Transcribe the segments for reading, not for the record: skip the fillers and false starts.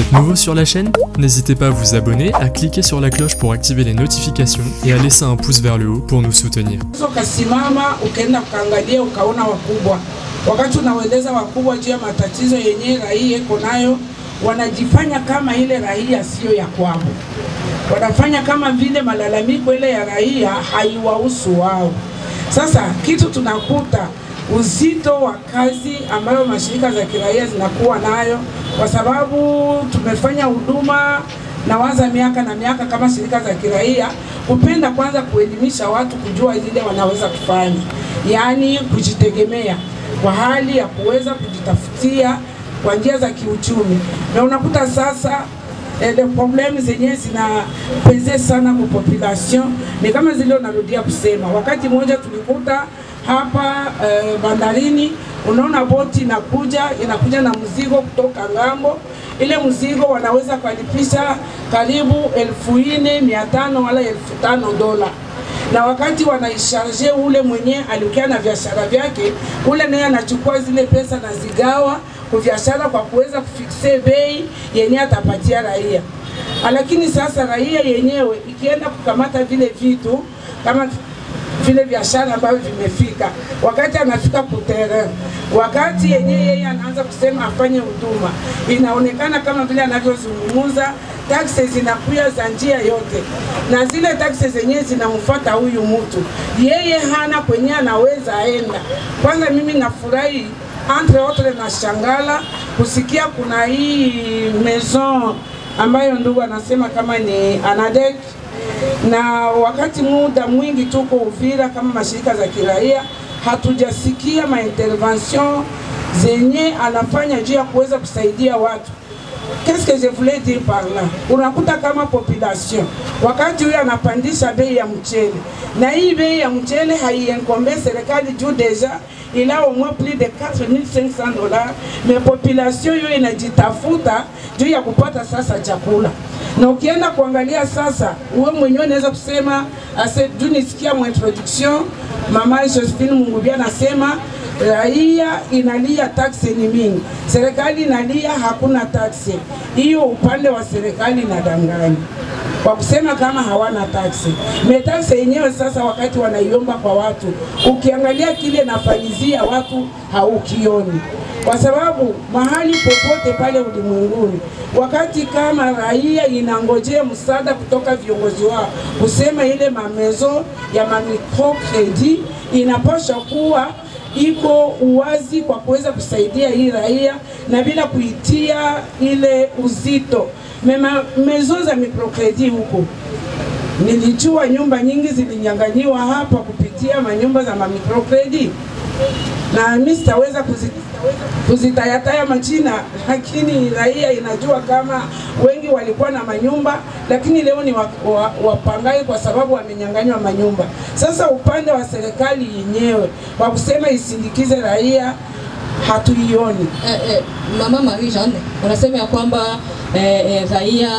êtes nouveau sur la chaîne? N'hésitez pas à vous abonner, à cliquer sur la cloche pour activer les notifications et à laisser un pouce vers le haut pour nous soutenir. Ukasimama ukaenda kuangalia ukaona wakubwa. Wakati unaeleza wakubwa juu ya matatizo yenyewe raia iko nayo, wanajifanya kama ile raia sio ya kwao. Wanafanya kama vile malalamiko ile ya raia haiwahusu wao. Sasa kitu tunakuta uzito wa kazi ambayo mashirika za kiraia zinakuwa nayo, kwa sababu tumefanya huduma na waza miaka na miaka kama shirika za kiraia, kupenda kwanza kuelimisha watu kujua zile wanaweza kufanya, yani kujitegemea kwa hali ya kuweza kujitafutia kwa njia za kiuchumi. Na unakuta sasa problemi zenyewe zinapeze sana kwa population. Ni kama zile unarudia kusema, wakati mmoja tulikuta hapa bandarini, unaona boti inakuja na mzigo kutoka ngambo. Ile mzigo wanaweza kulipisha karibu 4,500 wala $5,000. Na wakati wanaisharge ule mwenye alikia na biashara vyake, ule naye anachukua zile pesa na zigawa kwa biashara kwa kuweza kufikse bei yenye atapatia raia. Lakini sasa raia yenyewe ikienda kukamata vile vitu kama vile biashara ambavyo vimefika, wakati anafika kuterrain, wakati yeye anaanza kusema afanye huduma, inaonekana kama vile anavyozungumza taxes zinakuya za njia yote, na zile taxes zenyewe zinamfuata huyu mtu, yeye hana kwenye anaweza aenda. Kwanza mimi nafurahi entre autres na shangala kusikia kuna hii maison ambayo ndugu anasema kama ni ANADEC, na wakati muda mwingi tuko Uvira kama mashirika za kiraia hatujasikia intervention zenye anafanya juu ya kuweza kusaidia watu. Qu'est-ce que je voulais dire par là? Unakuta kama population, wakati huyo anapandisha bei ya mchele, na hii bei ya mchele haienkombe serikali juu deja il a au moins plus de $4,500, mais population hiyo inajitafuta juu ya kupata sasa chakula. Na ukienda kuangalia sasa, wewe mwenyewe unaweza kusema juu nisikia mu introduction mama Josephine Mungubia anasema raia inalia taksi ni mingi, serikali inalia hakuna taksi. Hiyo upande wa serikali inadanganya kwa kusema kama hawana taksi. Taksi yenyewe sasa wakati wanaiomba kwa watu, ukiangalia kile nafanyizia watu haukioni. Kwa sababu mahali popote pale ulimwenguni, wakati kama raia inangojea msaada kutoka viongozi wao, kusema ile mamezo ya microcredit inapaswa kuwa iko uwazi kwa kuweza kusaidia hii raia na bila kuitia ile uzito. Mezo za microcredit huko, nilijua nyumba nyingi zilinyang'anyiwa hapa kupitia manyumba za microcredit, na mimi sitaweza kuzitayataya majina, lakini raia inajua kama wengi walikuwa na manyumba, lakini leo ni wapangai kwa sababu wamenyang'anywa manyumba. Sasa upande wa serikali yenyewe kwa kusema isindikize raia hatuioni. Mama Marie Jeanne, unasema ya kwamba raia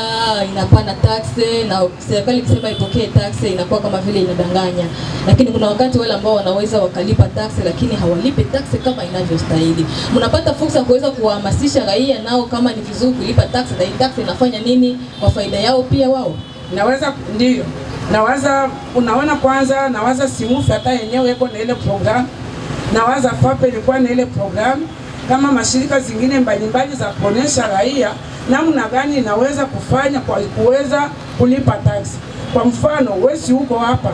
inapana taxe na serikali ikisema ipokee taxe inakuwa kama vile inadanganya, lakini kuna wakati wale ambao wanaweza wakalipa taxe lakini hawalipe taxe kama inavyostahili. Mnapata fursa kuweza kuhamasisha raia nao kama ni vizuri kulipa taxe, na hii taxe inafanya nini kwa faida yao pia wao? Naweza ndio. Nawaza unaona kwanza nawaza Simufi hata yenyewe iko na ile program. Nawaza FAPE ilikuwa na ile program kama mashirika zingine mbalimbali za kuonesha raia namna gani inaweza kufanya kwa kuweza kulipa taksi. Kwa mfano, wewe huko hapa,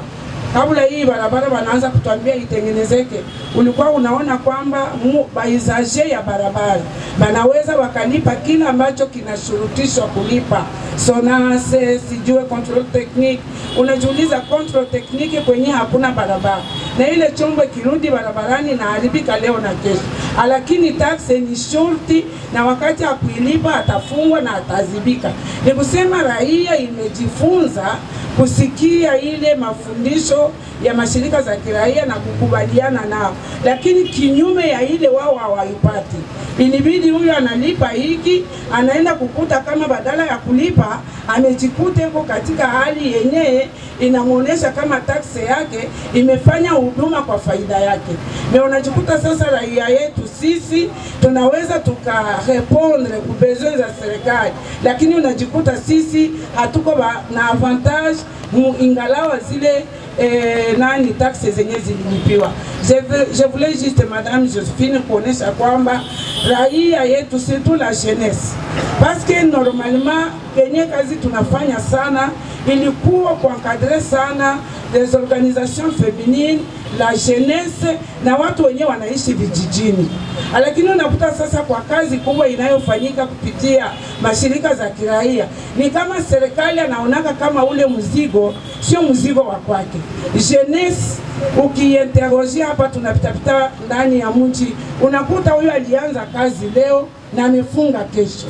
kabla hii barabara wanaanza kutuambia itengenezeke, ulikuwa unaona kwamba baizaje ya barabara wanaweza wakalipa kila ambacho kinashurutishwa kulipa. Sonase, sijue control technique, unajiuliza control technique kwenye hakuna barabara, na ile chombo kirudi barabarani na haribika leo na kesho. Lakini taksi ni shurti, na wakati hakuilipa atafungwa na atazibika. Ni kusema raia imejifunza kusikia ile mafundisho ya mashirika za kiraia na kukubaliana nao, lakini kinyume ya ile wao hawaipati. Inibidi huyo analipa hiki, anaenda kukuta kama badala ya kulipa amejikuta yuko katika hali yenyewe inamuonesha kama taksi yake imefanya huduma kwa faida yake. Na unajikuta sasa raia yetu sisi tunaweza tukarepondre ku besoin za serikali, lakini unajikuta sisi hatuko na avantage ingalawa zile nani taxe zenye zililipiwa. Je voulais juste Madame Josephine kuonesha kwamba raia yetu surtout la jeunesse, parce que normalement kenye kazi tunafanya sana ilikuwa kuencadrer sana les organisations féminines, la jeunesse na watu wenyewe wanaishi vijijini. Lakini unakuta sasa kwa kazi kubwa inayofanyika kupitia mashirika za kiraia, ni kama serikali anaonaka kama ule mzigo sio mzigo wa kwake. Jeunesse ukiinterroger hapa tunapita ndani ya mji, unakuta huyo alianza kazi leo na amefunga kesho.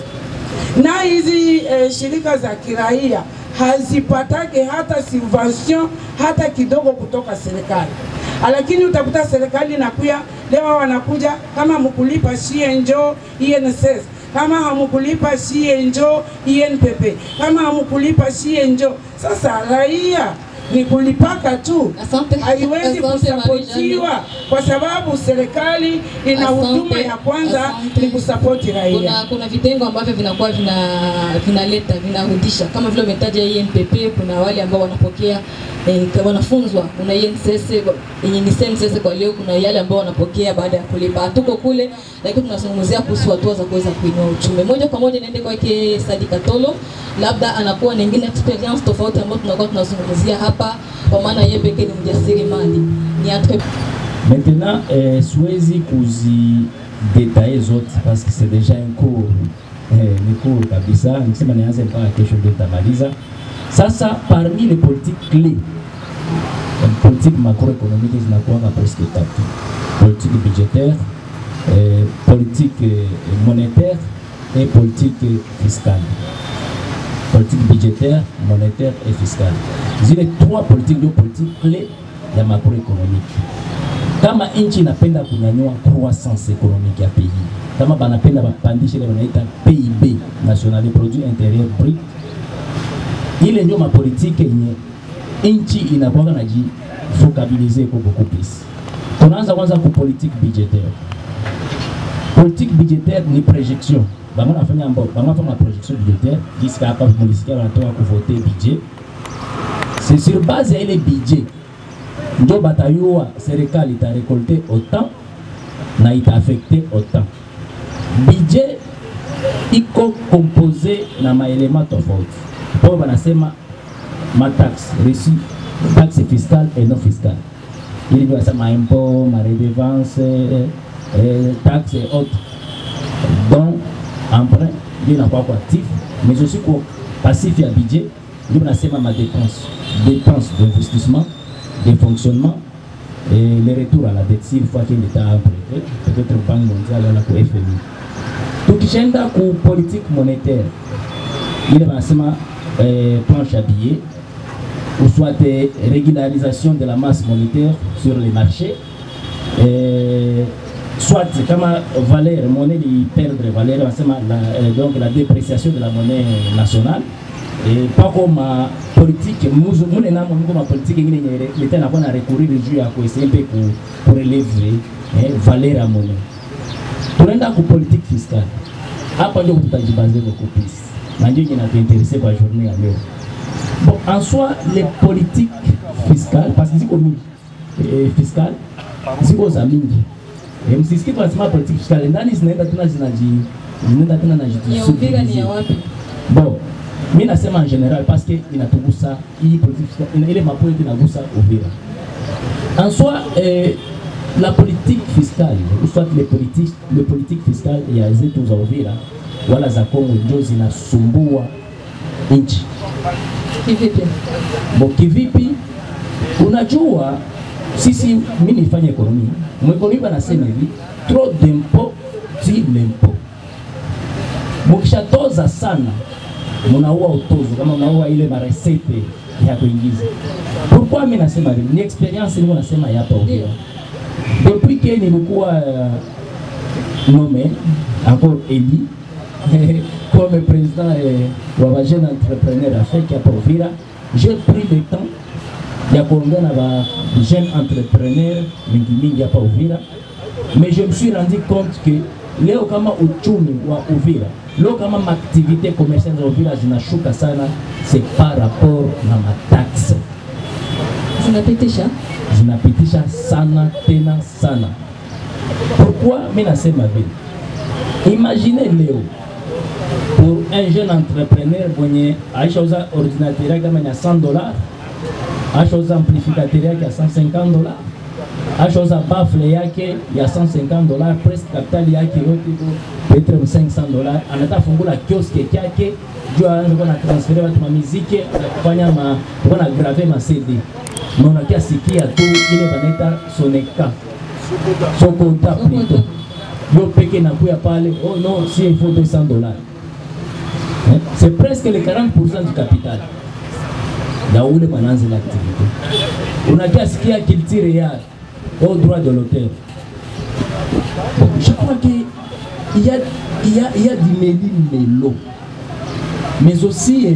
Na hizi shirika za kiraia hazipatake hata subvention hata kidogo kutoka serikali. Lakini utakuta serikali inakuya leo wanakuja kama mkulipa CNJO INSS, kama hamukulipa CNJO INPP, kama hamukulipa CNJO. Sasa raia ni kulipaka tu, haiwezi kusapotiwa kwa sababu serikali ina huduma ya kwanza ni kusapoti raia. Kuna vitengo ambavyo vinakuwa vinaleta vinarudisha, kama vile umetaja INPP, kuna wale ambao wanapokea wanafunzwa, kuna INSS yenye ni SNSS kwa leo, kuna yale ambao wanapokea baada ya kulipa. Tuko kule, lakini tunazungumzia kuhusu hatua za kuweza kuinua uchumi. Moja kwa moja niende kwake Sadi Katolo, labda anakuwa na nyingine experience tofauti ambayo tunakuwa tunazungumzia hapa, kwa maana yeye pekee ni mjasiriamali. Ni maintenant siwezi kuzi détailler zote parce que c'est déjà un cours ni cours kabisa, nikisema nianze mpaka kesho ndio nitamaliza. Sasa parmi les politiques clés, les politiques macroéconomiques zinakuwa presque tatu: politique budgétaire, politique monétaire et politique fiscale. Politique budgétaire, monétaire et fiscale. Zile trois politiques ndio politiques clés ya macroéconomique. Kama nchi inapenda kunyanyua croissance économique ya pays, kama banapenda bapandishe ile wanaita PIB, national produit intérieur brut, ile ndio mapolitiki yenye nchi inakuwa najifocaliser kwa beaucoup plus. Tunaanza kwanza ku politique budgétaire. Politique budgétaire ni projection. Bama nafanya projection budgétaire, jusqu'à hapa mulisikia wanatoka kuvoter budget. C'est sur base ya ile budget ndio batayua serikali ita récolter autant na ita affecter autant. Budget iko composé na maelema tofauti. Kwa wanasema ma taxe, reçu, taxe fiscale et non fiscale. Il doit être ma impôt, ma redevance, taxes et autres. Donc emprunt, il n'a pas actif, mais aussi quoi passif et budget, il doit être ma dépense, dépense d'investissement, de fonctionnement et le retour à la dette s'il faut qu'il est emprunté, peut-être Banque mondiale ou FMI. Tout qui change dans la politique monétaire, il est ma planche à billets, ou soit des régularisations de la masse monétaire sur les marchés, soit comme valeur, monnaie qui perd valeur, donc la dépréciation de la monnaie nationale, et pas comme politique, ma politique, l'État n'a pas recourir à essayer pour élever valeur à monnaie. Pour une politique fiscale, après nous tout à basé beaucoup plus. Mandieu qui n'a pas intéressé par la journée à l'heure. Bon, en soi, les politiques fiscales, parce que c'est comme fiscale, c'est aux amis. Et je suis pratiquement politique fiscale. Bon, mais je en général parce qu'il y a tout ça, il est ma politique au Vira. En soi, la politique fiscale, ou soit les politiques fiscales, il y a des tout au Vira, voilà za Kongo ndio zinasumbua nchi. Kivipi? Bo kivipi? Unajua sisi mimi nifanye ekonomia. Mwekonomia banasema hivi, trop d'impôts tue l'impôt. Mkishatoza sana mnaua utozo, kama mnaua ile maresete ya kuingiza. Pourquoi mimi nasema hivi? Ni experience niko nasema hapa Uvira. Depuis que nilikuwa nommé encore élu comme président de jeune entrepreneur Afrique à Uvira, j'ai pris le temps de convaincre les jeunes entrepreneurs mingi à Uvira Mais je me suis rendu compte que leo kama uchumi wa Uvira, leo kama activité commerciale za Uvira zinashuka sana, c'est par rapport na mataxe. Zinapitisha sana tena sana. Pourquoi mimi nasema vile? Imaginez leo pour un jeune entrepreneur mwenye aishauza ordinateur kama ya $100, aishauza amplificateur yake ya $150, aishauza baffle yake ya $150, presque capital yake yote peut-être $500, anataka fungula kioske yake juu aanze kuna transfert watu muziki, kufanya kuna graver ma CD. Mona kia sikia tu ile banaita Soneka. Sokonta plutôt. Yo peke na kuya pale, oh non, si il faut $200. C'est presque le 40% du capital. Là où les bananze l'activité. On a qu'à ce qu'il y a culture réelle au droit de l'auteur. Je crois qu'il y a du mélo. Mais aussi,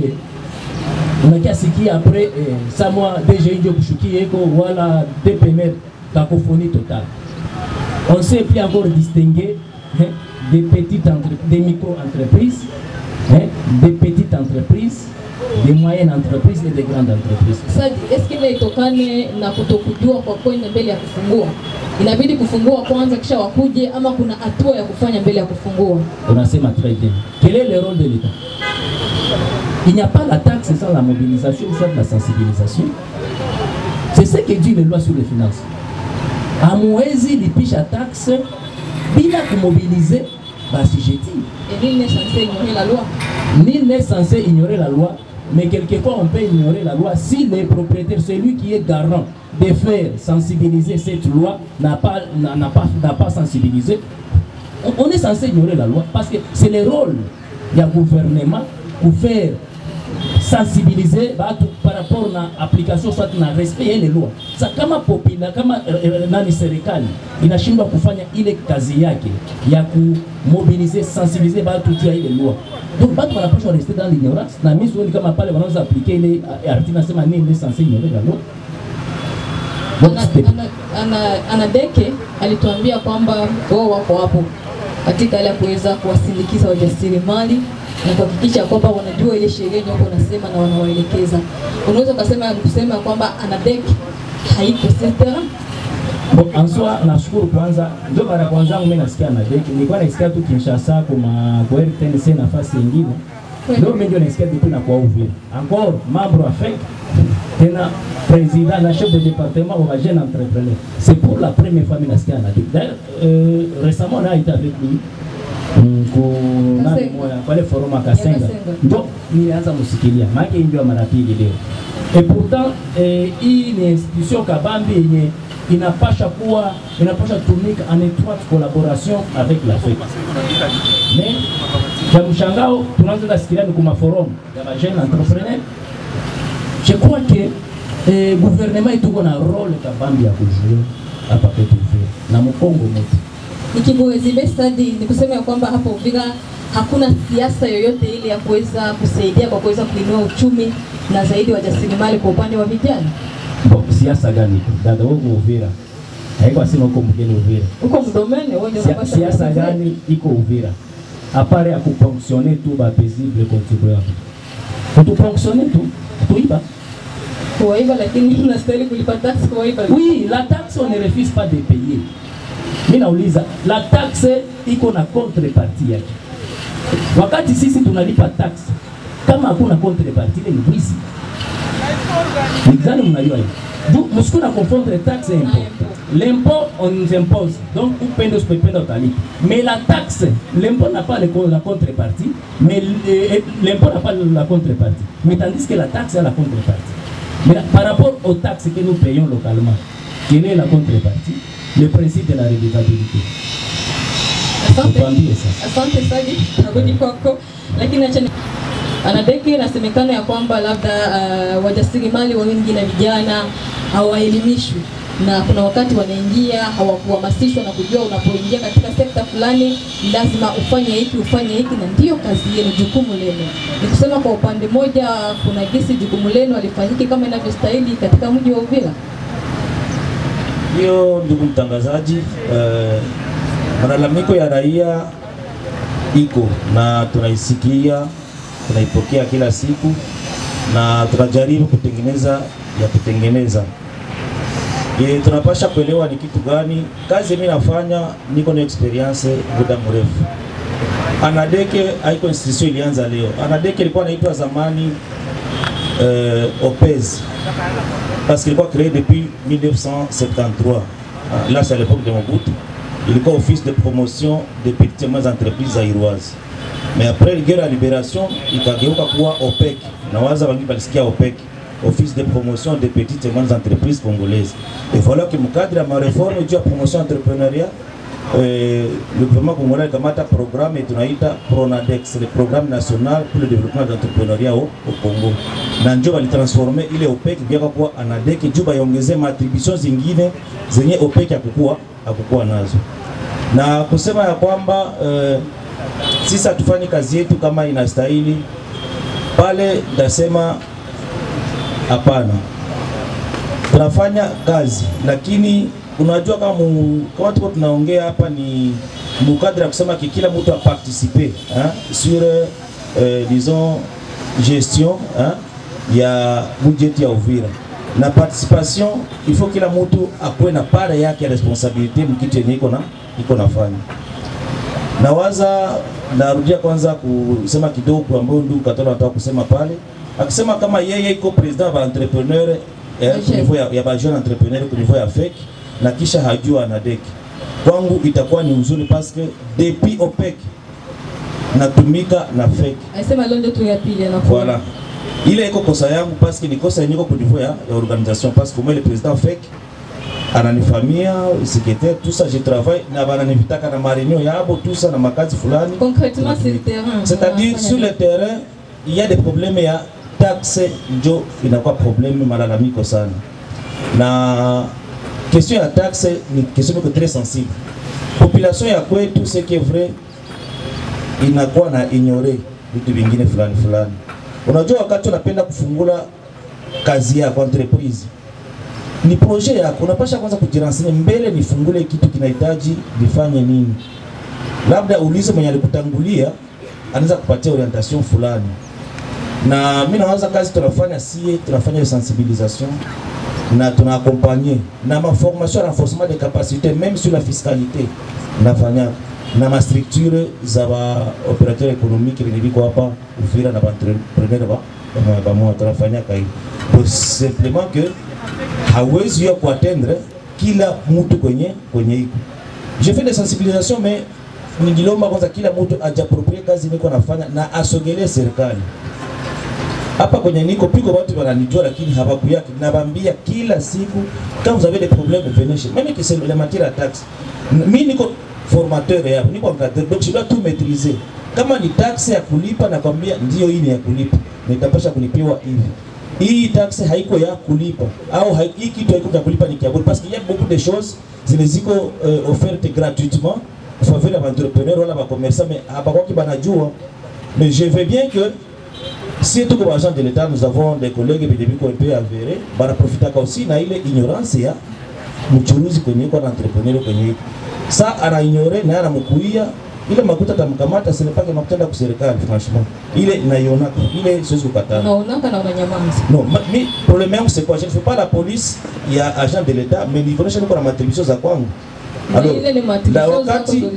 on a qu'à ce qu'il y a après, ça moi, déjà, il y a voilà, DPMR, cacophonie totale. On sait plus encore distinguer des petites entreprises, des micro-entreprises, des petites entreprises, des moyennes entreprises et des grandes entreprises. Est-ce qu'il est tokane na kutokujua kwa kwenda mbele ya kufungua? Inabidi kufungua kwanza kisha wakuje ama kuna hatua ya kufanya mbele ya kufungua? Unasema très bien. Quel est le rôle de l'État? Il n'y a pas la taxe sans la mobilisation, sans la sensibilisation. C'est ce que dit les lois sur les finances. Amwezi lipisha taxe bila kumobiliser basijeti. Et nul n'est censé ignorer la loi. Nul n'est censé ignorer la loi, mais quelquefois on peut ignorer la loi si les propriétaires, celui qui est garant de faire sensibiliser cette loi n'a pas sensibilisé. On est censé ignorer la loi parce que c'est le rôle du gouvernement pour faire sensibiliser par rapport à l'application soit na respect les lois. Ça kama popula kama nani serikali inashindwa kufanya ile kazi yake ya kumobiliser sensibiliser watu juu ya ile loi. Donc watu wanapaswa rester dans l'ignorance na mimi sioni kama pale wanaweza appliquer ile article nasema nini censé ignorer la loi. Anadeke alituambia kwamba wao wako hapo katika ile kuweza kuwasindikiza wajasiriamali na kuhakikisha kwamba wanajua ile sheria yenyewe wanasema na wanawaelekeza. Unaweza kusema kwamba Anadeke haiko center. Bon, en soi nashukuru kwanza ndio mara kwanza mimi nasikia Anadeke. Nilikuwa nasikia tu Kinshasa kwa RTNC nafasi nyingine. Ndio mimi ndio nasikia depuis na kwa Uvira. Encore membre avec tena président na chef de département au jeune entrepreneur. C'est pour la première fois mimi nasikia Anadeke. D'ailleurs récemment on a été avec lui. Kwa le forum à Kasenga. Donc, nilianza musikilia. Maki ndio mara pili leo. Et pourtant, hii ni institution kabambi yenye inapasha tumika en étroite collaboration avec la FEC. Mais, kwa mshangao, tunaanza kusikilia ni kuma forum ya jeune entrepreneur. Je crois que gouvernement ituko na rôle kabambi ya kujua hapa kwetu na mkongo moto. Nikikuwezime stadi ni kusema ya kwamba hapo Uvira hakuna siasa yoyote ile ya kuweza kusaidia kwa kuweza kuinua uchumi na zaidi wajasiriamali kwa upande wa vijana. Bon, siasa gani? Dada wangu Uvira. Haiko asema uko mgeni Uvira. Uko mdomene wewe ndio unapaswa. Siasa gani iko Uvira? Apare ya kuponctionner tout ba paisible contribuable. Faut ponctionner tout, tuiba. Kuiba lakini unastahili kulipa tax kuiba. Oui, la taxe on ne refuse pas de payer. Mimi nauliza la taxe iko na contrepartie yake. Wakati sisi tunalipa tax kama hakuna contrepartie ni wizi. Nigani mnajua hiyo. Donc msiko na confondre taxe et impôt. L'impôt on nous impose. Donc upendo usipenda utalipa. Mais la taxe, l'impôt n'a pas la contrepartie, mais l'impôt n'a pas la contrepartie. Mais tandis que la taxe a la contrepartie. Mais par rapport aux taxes que nous payons localement, quelle est la contrepartie? Le principe de la redevabilité. Asante Sadi, narudi kwako. Lakini acha Anadeke inasemekana ya kwamba labda wajasiriamali wengi na vijana hawaelimishwi na kuna wakati wanaingia hawakuhamasishwa na kujua unapoingia katika sekta fulani lazima ufanye hiki na ndio kazi yenu, jukumu lenu. Ni kusema kwa upande moja kuna gisi jukumu lenu alifanyiki kama inavyostahili katika mji wa Uvira. Hiyo ndugu mtangazaji, Malalamiko ya raia iko na tunaisikia, tunaipokea kila siku na tunajaribu kutengeneza. Tunapasha kuelewa ni kitu gani kazi mimi nafanya, niko na experience muda mrefu. Anadeke haiko institution ilianza leo. Anadeke ilikuwa inaitwa zamani OPEZ parce qu'il ilikuwa créé depuis 1973. Là c'est à l'époque de Mobutu. Ilikuwa office de promotion des petites et moyennes entreprises zaïroises. Mais après la guerre de la libération, ikageuka kuwa OPEC. Na waza wangi balisikia OPEC, office de promotion des petites et moyennes entreprises congolaises. Et voilà que mu cadre ma réforme de promotion entrepreneuriat, le gouvernement congolais kamata programme tunaita Pronadex, le programme national pour le développement de l'entrepreneuriat au Congo. Na ndio bali transformer ile OPEC biaka kuwa ANADEC juba yongeze matribution zingine zenye OPEC hakukuwa nazo. Na kusema ya kwamba sisi tufanye kazi yetu kama inastahili pale, ndasema hapana. Tunafanya kazi lakini unajua kama tuko tunaongea hapa ni mukadra kusema kila mtu a participer sur disons gestion ya budget ya Uvira. Na participation il faut kila mtu akue na part yake ya responsabilité mkitu yenye iko nafanya. Nawaza narudia kwanza kusema kidogo ambayo ndugu Katolo anataka kusema pale. Akisema kama yeye iko president wa entrepreneur niveau ya ba jeune entrepreneur au niveau ya FEC na kisha hajua ANADEC. Kwangu itakuwa ni uzuri parce que depuis OPEC natumika na FEC. Aisema londo tu ya pili anakuwa. Voilà. Ile iko kosa yangu parce que ni kosa yenyewe kwa niveau ya organisation parce que moi le président FEC ananifamia secrétaire tout ça je travaille na bananivitaka na maréunion yabo tout ça na makazi fulani. Concrètement sur le terrain. C'est-à-dire sur le terrain il y a des problèmes ya taxe njo inakuwa problème malalamiko sana. Na question ya taxe ni question très sensible. Population ya kwetu c'est que vrai inakuwa na ignorer vitu vingine fulani. Unajua wakati unapenda kufungula kazi yako entreprise ni projet yako, unapasha kwanza kujiransinya mbele nifungule kitu kinahitaji nifanye nini. Labda ulize mwenye alikutangulia anaweza kupatia orientation fulani. Na mimi nawaza kazi tunafanya sensibilisation na tunaaccompagner na ma formation renforcement des capacités même sur la fiscalité nafanya na ma structure za ba opérateurs économiques niliko hapa Uvira na ba entrepreneur ba moi tunafanya kai pour simplement que hawezi ya kuatendre kila mtu kwenye iko. Je fais des sensibilisations mais ningilomba kwanza kila mtu ajiaproprie kazi niko nafanya na asogelee serikali. Hapa kwenye niko piko watu wananijua lakini hawakuya nabambia kila siku quand vous avez des problèmes venez chez même que c'est la matière à taxe. Mimi niko formateur hapo niko encadreur donc je dois tout maîtriser. Kama ni taxe ya kulipa na kwambia ndio hii ni ya kulipa nitapasha kulipiwa hivi. Hii taxe haiko ya kulipa au hii kitu haiko ya kulipa ni kiaburi parce qu'il y a beaucoup de choses ziliziko offertes gratuitement en faveur des entrepreneurs wala ba commerçants mais hapa kwa kibanajua. Mais je veux bien que si tout comme agent de l'État nous avons des collègues et des amis qu'on peut avérer bana profiter aussi na ile ignorance ya mchuruzi kwenye kwa entrepreneur kwenye ça ana ignorer na ana mkuia ile makuta tamkamata sinipake makutenda kwa serikali franchement ile naiona ile siwezi kukataa unaonaka na unanyamaza non mais problème yangu c'est quoi je ne fais pas la police il y a agent de l'État mais nikonesha niko na matribution za kwangu alors ile ni matribution za kwangu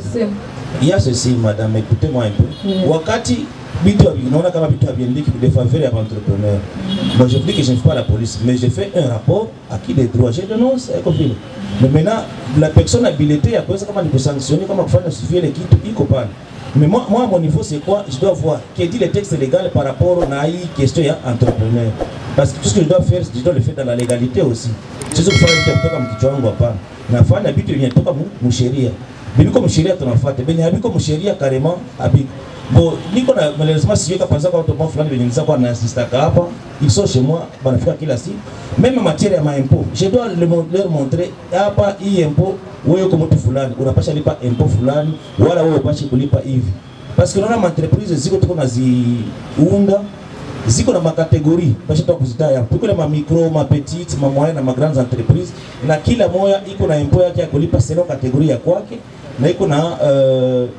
il y a ceci madame écoutez-moi un peu wakati bitu naona kama bitu haviendiki kudefaveur ya entrepreneur. Moi je dis que je ne fais pas la police mais je fais un rapport à qui des droits je dénonce et confirme. Mais maintenant la personne habilitée à cause kama ni sanctionner kama kufanya suivre les kitu iko pale. Mais moi à mon niveau c'est quoi? Je dois voir qui dit les textes légaux par rapport à hii question ya entrepreneur. Parce que tout ce que je dois faire je dois le faire dans la légalité aussi. C'est ce que fanya kitu kutoka mkichwa wangu hapa. Nafanya vitu yenye kutoka msheria. Biliko msheria tunafuata. Benye habiko msheria carrément habiko. Bon, niko na malheureusement si yeka panza kwa automobile fulani venye nisa kwa na assistaka hapa, ils sont chez moi, banafika kila siku. Même en matière ya impôt, je dois leur montrer hapa hii impôt wewe kama mtu fulani unapasha lipa impôt fulani wala wewe upashe kulipa hivi. Parce que naona entreprise ziko tuko naziunda ziko na makategori pasha toka kuzitaya. Tuko na ma micro, ma petite, ma moyenne na ma grandes entreprises na kila moya iko na impôt yake ya kulipa selon kategoria kwake. na iko na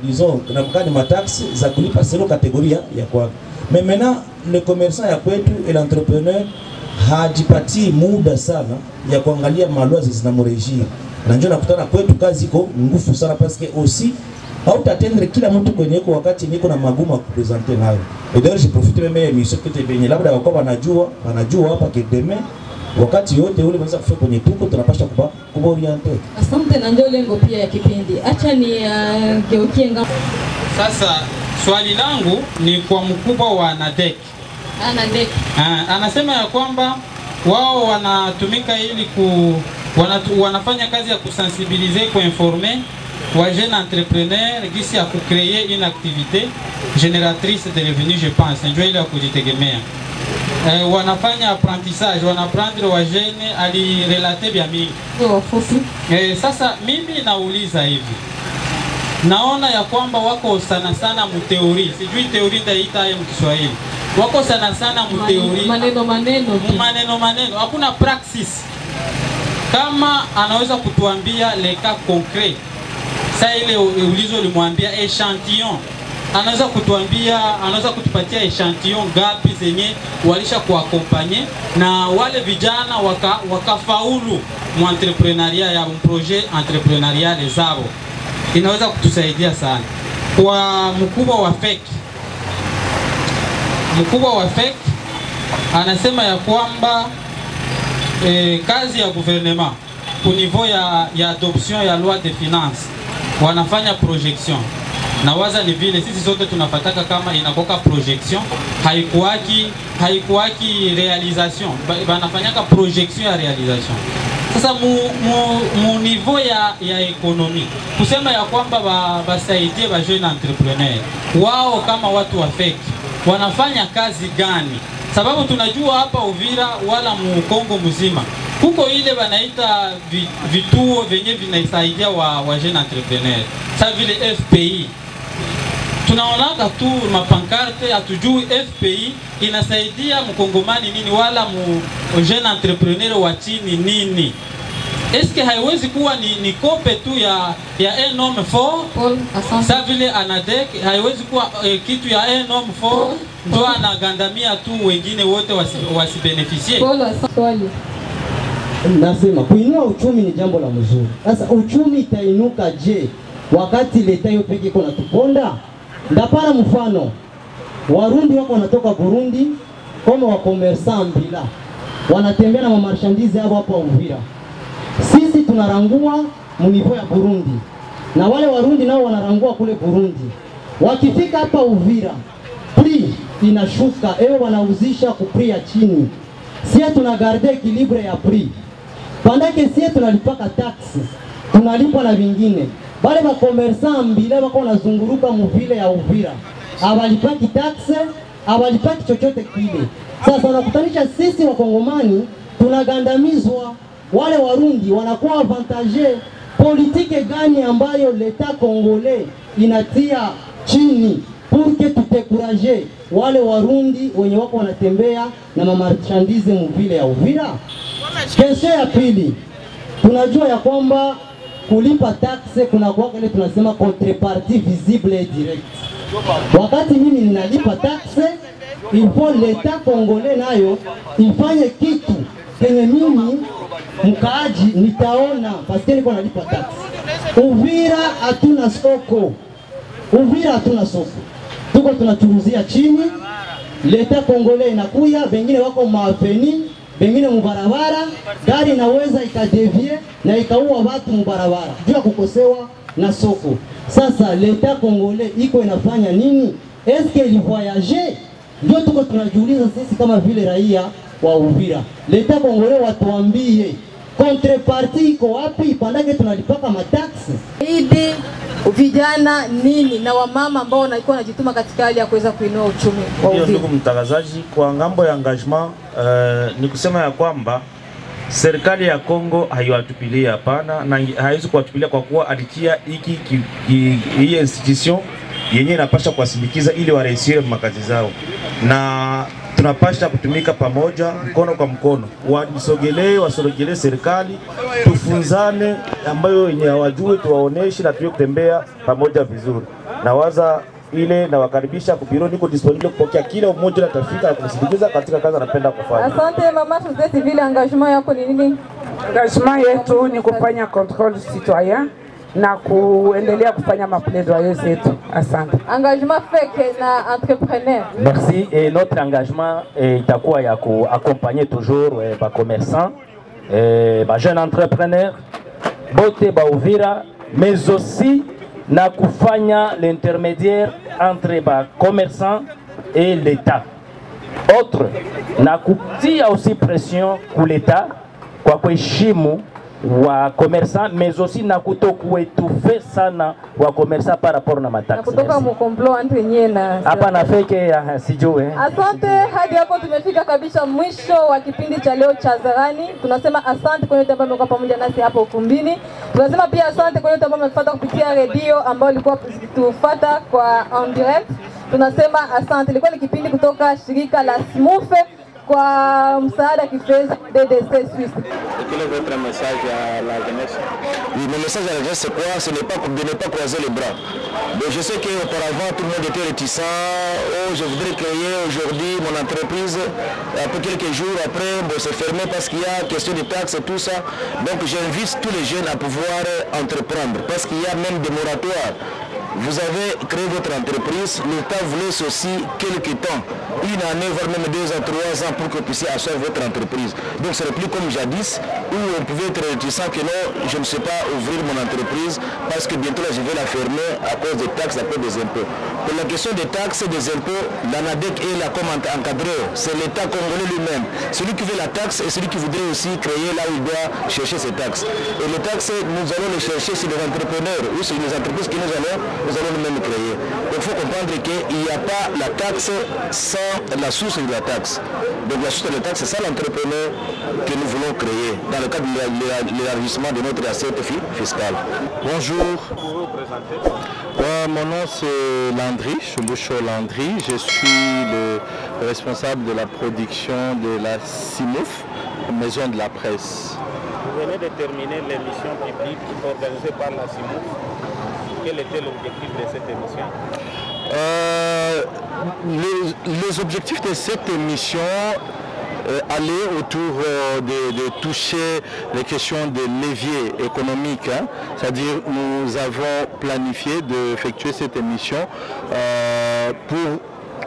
disons na mkani mataxi za kulipa selo kategoria ya kwa. Mais maintenant le commerçant ya kwetu et l'entrepreneur hajipati muda sana ya kuangalia malwa zinamrejea. Na njoo nakutana kwetu kazi iko ngufu sana parce que aussi hautatendre kila mtu kwenye iko wakati niko na magumu kupresenter nayo. Et d'ailleurs je profite même ya mission que benye labda wako wanajua hapa que demain wakati yote ule mwanza kufika kwenye tuko tunapasha kuba orienter. Asante, na ndio lengo pia ya kipindi. Acha ni geukie ngamo. Sasa swali langu ni kwa mkubwa wa NADEC. NADEC. Anasema ya kwamba wao wanatumika ili wanafanya kazi ya kusensibiliser, kuinformer wa jeunes entrepreneurs gisi ya kucreer une activité génératrice de revenus, je pense. Ndio ile ya kujitegemea. Wanafanya apprentissage, wanaprendre wa jeunes, alirelate bien mingi. Sasa mimi nauliza hivi. Naona ya kwamba wako sana sana muteori, sijui teori ndaita ya mkiswahili. Wako sana sana muteori. Maneno. Hakuna praxis. Kama anaweza kutuambia le cas concret. Sasa ile ulizo limwambia échantillon. Anaweza kutupatia échantillon gapi zenye walisha kuaccompagner na wale vijana wakafaulu mu entrepreneuriat ya projet entrepreneurial zao. Inaweza kutusaidia sana. Kwa mkubwa wa FEC anasema ya kwamba kazi ya gouvernement au niveau ya adoption ya loi de finance wanafanya projection. Na waza ni vile sisi sote tunafataka kama inakoka projection, haikuwaki realisation, banafanyaka projection ya realisation. Sasa mu niveau ya ekonomi kusema ya kwamba basaidie ba jeune entrepreneur wao kama watu wa FEC wanafanya kazi gani? Sababu tunajua hapa Uvira wala mu Kongo mzima kuko ile banaita vituo venye vinasaidia wa jeune entrepreneur. Sasa vile FPI tunaonaka tu mapankarte, hatujui FPI inasaidia mkongomani nini wala mu jeune entrepreneur wa chini nini. Eske haiwezi kuwa ni kope tu ya un homme fort? Sasa vile ANADEC haiwezi kuwa kitu ya un homme fort ndo anagandamia tu wengine wote wasibeneficie. Nasema kuinua uchumi ni jambo la mzuri. Sasa uchumi itainuka je wakati leta hiyo peke iko natuponda? Ndapana mfano Warundi wako wanatoka Burundi kama wa commerçant bila wanatembea na marchandise hapo hapa Uvira. Sisi tunarangua munivo ya Burundi na wale Warundi nao wanarangua kule Burundi. Wakifika hapa Uvira prix inashuka, wanauzisha kupri ya chini. Sisi tunagarde equilibre ya prix. Pandake sisi tunalipaka taxi, tunalipa na vingine. Wale wa commerçant mbile wako wanazunguruka muvile ya Uvira. Abalipaki taxe, abalipaki chochote kile. Sasa wanakutanisha sisi wakongomani tunagandamizwa. Wale Warundi wanakuwa avantage. Politike gani ambayo leta Congolais inatia chini pour que tutekuraje wale Warundi wenye wako wanatembea na mamarchandise mvile ya Uvira? Kesho ya pili tunajua ya kwamba kulipa taxe kuna kwa kile tunasema contrepartie visible et direct. Wakati mimi ninalipa taxe, il faut l'État congolais nayo ifanye kitu kenye mimi mkaaji nitaona paske niko nalipa taxe. Uvira hatuna soko. Tuko tunachuruzia chini. L'État congolais inakuya, bengine wako maafeni, bengine mubarabara, gari inaweza ikadevie na ikaua watu mubarabara juu ya kukosewa na soko. Sasa l'État congolais iko inafanya nini? Est-ce qu'il voyage? Ndio tuko tunajiuliza sisi kama vile raia wa Uvira. L'État congolais watuambie contrepartie iko wapi pandake tunalipaka mataksi? Idi vijana nini na wamama ambao wanaikuwa wanajituma katika hali ya kuweza kuinua uchumi wa Uvira. Ndugu mtangazaji, kwa ngambo ya engagement ni kusema ya kwamba serikali ya Kongo haiwatupilia hapana, na haiwezi kuwatupilia kwa kuwa alitia hii institution yenye inapasha kuwasindikiza ili warehisire makazi zao. Na tunapasha kutumika pamoja, mkono kwa mkono, wasogelee serikali, tufunzane ambayo yenye hawajui, tuwaoneshe na tuwe kutembea pamoja vizuri. Nawaza ile na wakaribisha kubiro, niko disponible kupokea kila mmoja atafika na kumsindikiza katika kazi anapenda kufanya. Asante mama, société civile, engagement yako ni nini? Engagement yetu ni kufanya control citoyen na kuendelea kufanya maplaidoyer zetu. Asante. Engagement fake na entrepreneur. Merci. Et notre engagement itakuwa ya accompagner toujours ba commerçants, ba jeunes entrepreneurs, bote ba Uvira, mais aussi na kufanya l'intermédiaire entre ba commerçants et l'État. Autre, na kutia aussi pression pour l'État kwa kuheshimu wa commerçant, mais aussi na kutokuetufe sana wa commerçant par rapport na mataxi. Na kutoka mkomplot entre nyie na hapa na fake sijue. Asante, hadi hapo tumefika kabisa mwisho wa kipindi cha leo cha Zarani. Tunasema asante kwa yote ambao mmekuwa pamoja nasi hapo ukumbini. Tunasema pia asante kwa yote ambao mmefuata kupitia redio ambao ilikuwa tufuata kwa en direct. Tunasema asante. Ilikuwa ni kipindi kutoka shirika la SMUFE kwa msaada kifedha DDC Suisse. Quel est votre message à la jeunesse? Oui, mon message à la jeunesse c'est quoi? Ce n'est pas de ne pas croiser les bras. Mais je sais qu'auparavant tout le monde était réticent. Oh, je voudrais créer aujourd'hui mon entreprise. Après quelques jours après, bon, c'est fermé parce qu'il y a question de taxes et tout ça. Donc j'invite tous les jeunes à pouvoir entreprendre parce qu'il y a même des moratoires. Vous avez créé votre entreprise, l'État vous laisse aussi quelques temps, une année, voire même 2 ans, 3 ans pour que vous puissiez asseoir votre entreprise. Donc ce n'est plus comme jadis où on pouvait être réticent que non, je ne sais pas ouvrir mon entreprise parce que bientôt là, je vais la fermer à cause des taxes, à cause des impôts. Pour la question des taxes et des impôts, l'ANADEC est là comme encadreur, c'est l'État congolais lui-même. Celui qui veut la taxe et celui qui voudrait aussi créer là où il doit chercher ses taxes. Et les taxes, nous allons les chercher sur les entrepreneurs ou sur les entreprises que nous allons nous-mêmes créer. Donc il faut comprendre qu'il n'y a pas la taxe sans la source de la taxe. Donc la source de la taxe, c'est ça l'entrepreneur que nous voulons créer dans le cadre de l'élargissement de notre assiette fiscale. Bonjour. Vous vous présentez? Mon nom c'est Landry, Chouloucho Landry. Je suis le responsable de la production de la CIMOUF, Maison de la Presse. Vous venez de terminer l'émission publique organisée par la CIMOUF. Quel était l'objectif de cette émission? Les objectifs de cette émission allaient autour de toucher les questions de levier économique. Hein. C'est-à-dire nous avons planifié d'effectuer cette émission pour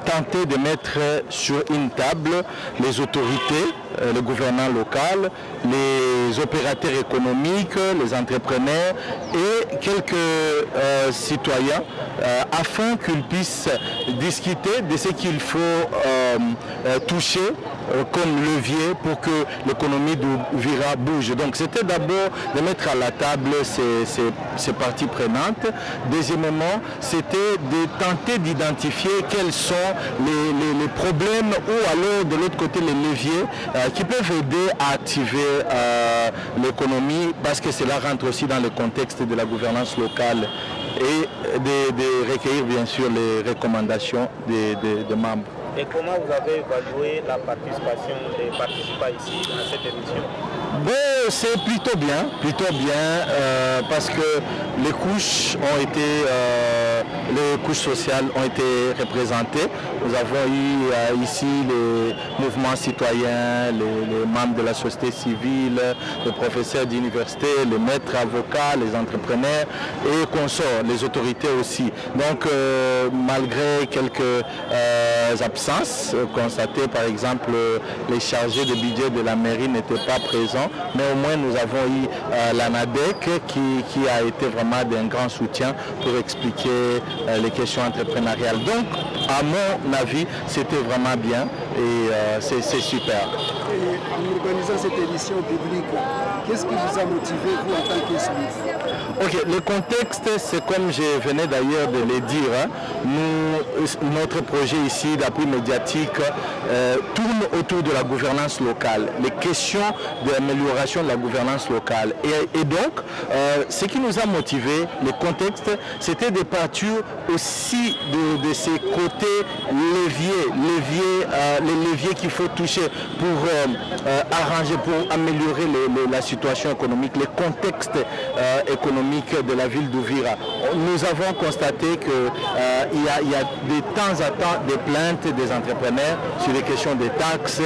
tenter de mettre sur une table les autorités, le gouvernement local, les opérateurs économiques, les entrepreneurs et quelques citoyens afin qu'ils puissent discuter de ce qu'il faut toucher comme levier pour que l'économie d'Uvira bouge. Donc c'était d'abord de mettre à la table ces parties prenantes. Deuxièmement, c'était de tenter d'identifier quels sont les problèmes ou alors de l'autre côté les leviers qui peuvent aider à activer l'économie parce que cela rentre aussi dans le contexte de la gouvernance locale et de recueillir bien sûr les recommandations des membres. Et comment vous avez évalué la participation des participants ici à cette émission? Bon, c'est plutôt bien parce que les couches sociales ont été représentées. Nous avons eu ici les mouvements citoyens, les membres de la société civile, les professeurs d'université, les maîtres avocats, les entrepreneurs et consorts, les autorités aussi. Donc malgré quelques absences constatées, par exemple les chargés de budget de la mairie n'étaient pas présents, mais au moins nous avons eu l'ANADEC qui a été vraiment d'un grand soutien pour expliquer les questions entrepreneuriales. Donc à mon avis c'était vraiment bien et c'est super. et en organisant cette édition publique, qu'est-ce qui vous a motivé, vous, en tant que SMIF? Ok, le contexte, c'est comme je venais d'ailleurs de le dire, notre projet ici d'appui médiatique tourne autour de la gouvernance locale, les questions d'amélioration de la gouvernance locale. Et donc, ce qui nous a motivé, le contexte, c'était de partir aussi de ces côtés les leviers qu'il faut toucher pour arranger, pour améliorer la situation économique, le contexte économique de la ville d'Uvira. Nous avons constaté qu'il y a de temps à temps des plaintes des entrepreneurs sur les questions des taxes,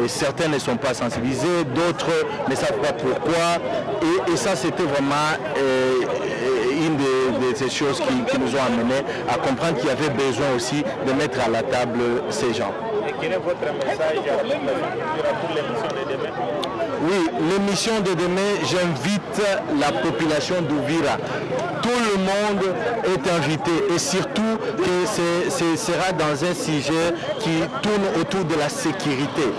et certains ne sont pas sensibilisés, d'autres ne savent pas pourquoi, et ça c'était vraiment une de ces choses qui nous ont amenés à comprendre qu'il y avait besoin aussi de mettre à la table ces gens. Et quel est votre message pour l'émission de demain? Oui, l'émission de demain, j'invite la population d'Uvira. Tout le monde est invité et surtout que ce sera dans un sujet qui tourne autour de la sécurité.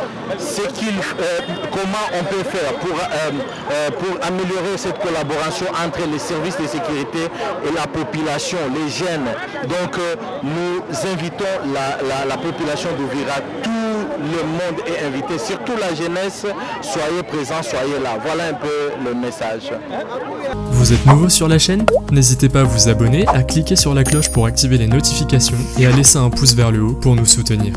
Comment on peut faire pour améliorer cette collaboration entre les services de sécurité et la population, les jeunes. Donc nous invitons la population d'Uvira. Tout le monde est invité, surtout la jeunesse. Soyez présents, soyez là. Voilà un peu le message. Vous êtes nouveau sur la chaîne? N'hésitez pas à vous abonner, à cliquer sur la cloche pour activer les notifications et à laisser un pouce vers le haut pour nous soutenir.